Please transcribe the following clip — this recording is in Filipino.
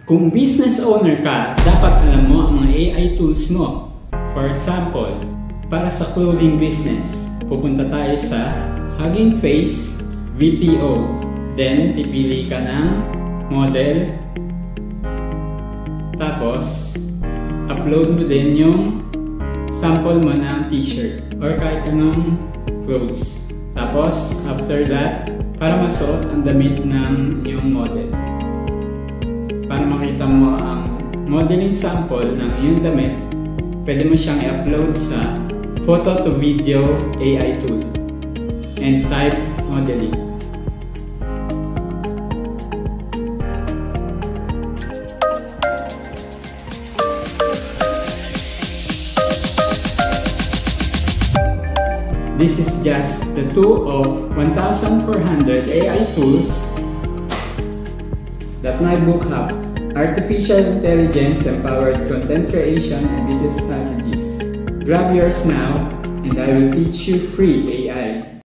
Kung business owner ka, dapat alam mo ang mga AI tools mo. For example, para sa clothing business, pupunta tayo sa Hugging Face VTO. Then, pipili ka ng model. Tapos, upload mo din yung sample mo ng t-shirt or kahit anong clothes. Tapos, after that, para masuot ang damit ng iyong model. Para makita mo ang modeling sample ng iyong damit, pwede mo siyang i-upload sa Photo to Video AI tool and type modeling. This is just the two of 1,400 AI tools that my book have. Artificial Intelligence Empowered Content Creation and Business Strategies. Grab yours now and I will teach you free